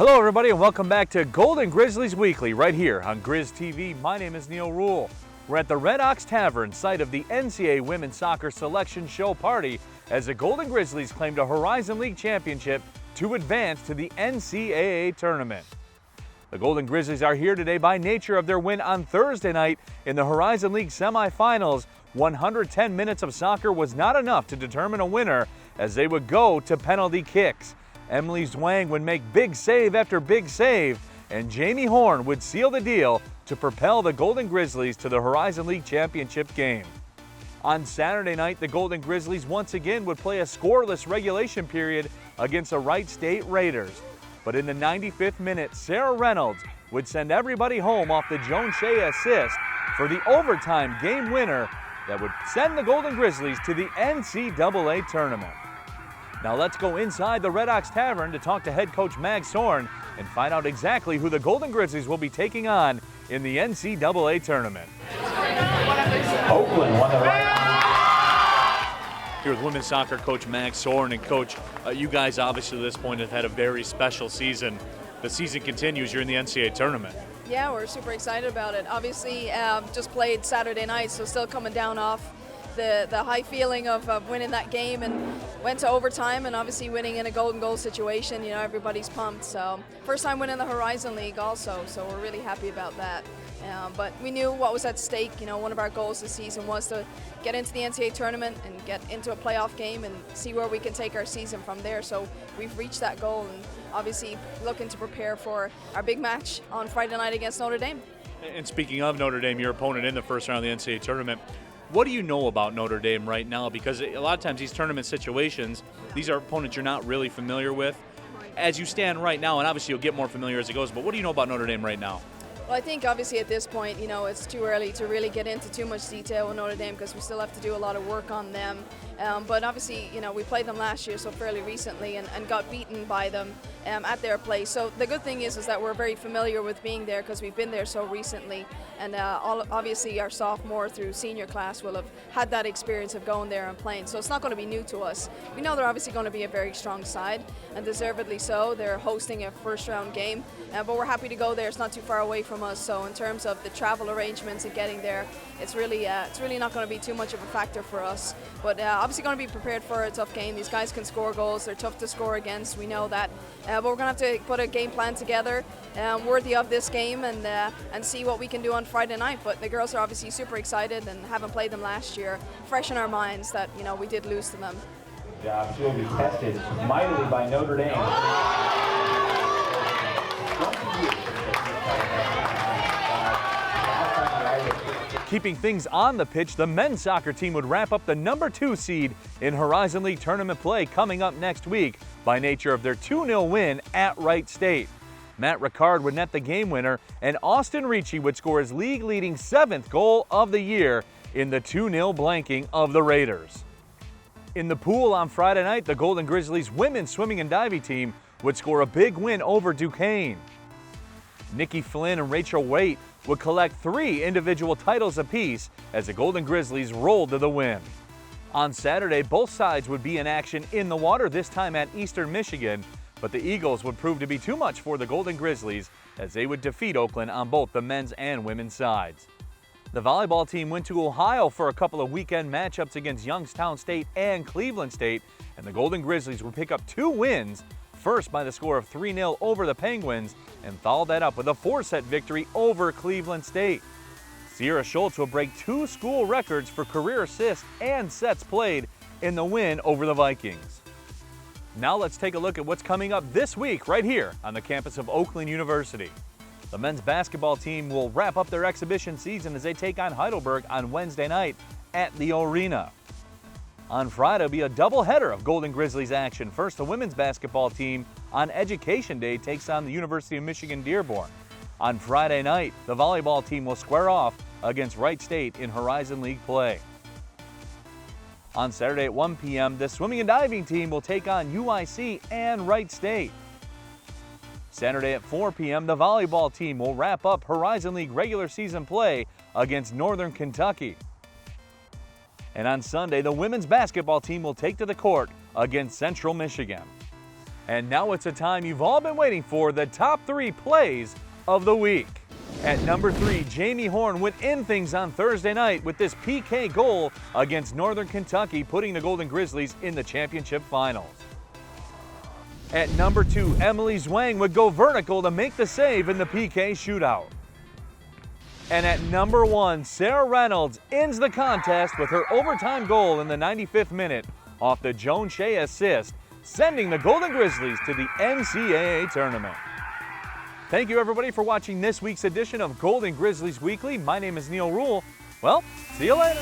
Hello everybody and welcome back to Golden Grizzlies Weekly right here on Grizz TV. My name is Neal Ruhl. We're at the Red Ox Tavern, site of the NCAA Women's Soccer Selection Show Party, as the Golden Grizzlies claimed a Horizon League championship to advance to the NCAA tournament. The Golden Grizzlies are here today by nature of their win on Thursday night in the Horizon League semifinals. 110 minutes of soccer was not enough to determine a winner, as they would go to penalty kicks. Emily Zwang would make big save after big save, and Jamie Horn would seal the deal to propel the Golden Grizzlies to the Horizon League championship game. On Saturday night, the Golden Grizzlies once again would play a scoreless regulation period against the Wright State Raiders. But in the 95th minute, Sarah Reynolds would send everybody home off the Joan Shea assist for the overtime game winner that would send the Golden Grizzlies to the NCAA tournament. Now let's go inside the Red Ox Tavern to talk to head coach Mag Sorn and find out exactly who the Golden Grizzlies will be taking on in the NCAA tournament. Oakland won the Here with women's soccer coach Mag Sorn. And coach, you guys obviously at this point have had a very special season. The season continues, you're in the NCAA tournament. Yeah, we're super excited about it. Obviously, just played Saturday night, so still coming down off the high feeling of winning that game, and went to overtime, and obviously winning in a golden goal situation. You know, everybody's pumped. So first time winning the Horizon League also, so we're really happy about that. But we knew what was at stake. You know, one of our goals this season was to get into the NCAA tournament and get into a playoff game and see where we can take our season from there. So we've reached that goal, and obviously looking to prepare for our big match on Friday night against Notre Dame. And speaking of Notre Dame, your opponent in the first round of the NCAA tournament, what do you know about Notre Dame right now? Because a lot of times these tournament situations, these are opponents you're not really familiar with. As you stand right now, and obviously you'll get more familiar as it goes, but what do you know about Notre Dame right now? Well, I think obviously at this point, you know, it's too early to really get into too much detail with Notre Dame because we still have to do a lot of work on them. But obviously, you know, we played them last year, so fairly recently, and got beaten by them at their place. So the good thing is that we're very familiar with being there because we've been there so recently. And obviously our sophomore through senior class will have had that experience of going there and playing. So it's not going to be new to us. We know they're obviously going to be a very strong side, and deservedly so. They're hosting a first round game, but we're happy to go there. It's not too far away from us. So in terms of the travel arrangements and getting there, it's really not going to be too much of a factor for us. But obviously going to be prepared for a tough game. These guys can score goals. They're tough to score against. We know that. But we're going to have to put a game plan together worthy of this game and see what we can do on Friday night. But the girls are obviously super excited and haven't played them last year. Fresh in our minds that, you know, we did lose to them. Yeah, she'll be tested mightily by Notre Dame. Keeping things on the pitch, the men's soccer team would wrap up the number 2 seed in Horizon League tournament play coming up next week by nature of their 2-0 win at Wright State. Matt Ricard would net the game winner, and Austin Ricci would score his league-leading 7th goal of the year in the 2-0 blanking of the Raiders. In the pool on Friday night, the Golden Grizzlies women's swimming and diving team would score a big win over Duquesne. Nikki Flynn and Rachel Waite would collect 3 individual titles apiece as the Golden Grizzlies rolled to the win. On Saturday, both sides would be in action in the water, this time at Eastern Michigan, but the Eagles would prove to be too much for the Golden Grizzlies as they would defeat Oakland on both the men's and women's sides. The volleyball team went to Ohio for a couple of weekend matchups against Youngstown State and Cleveland State, and the Golden Grizzlies would pick up 2 wins, first by the score of 3-0 over the Penguins, and followed that up with a 4-set victory over Cleveland State. Sierra Schultz will break 2 school records for career assists and sets played in the win over the Vikings. Now let's take a look at what's coming up this week right here on the campus of Oakland University. The men's basketball team will wrap up their exhibition season as they take on Heidelberg on Wednesday night at the Arena. On Friday will be a doubleheader of Golden Grizzlies action. First, the women's basketball team on Education Day takes on the University of Michigan Dearborn. On Friday night, the volleyball team will square off against Wright State in Horizon League play. On Saturday at 1 p.m., the swimming and diving team will take on UIC and Wright State. Saturday at 4 p.m., the volleyball team will wrap up Horizon League regular season play against Northern Kentucky. And on Sunday, the women's basketball team will take to the court against Central Michigan. And now it's a time you've all been waiting for, the top 3 plays of the week. At number 3, Jamie Horn would end things on Thursday night with this PK goal against Northern Kentucky, putting the Golden Grizzlies in the championship finals. At number 2, Emily Zwang would go vertical to make the save in the PK shootout. And at number 1, Sarah Reynolds ends the contest with her overtime goal in the 95th minute off the Joan Shea assist, sending the Golden Grizzlies to the NCAA tournament. Thank you everybody for watching this week's edition of Golden Grizzlies Weekly. My name is Neal Ruhl. Well, see you later.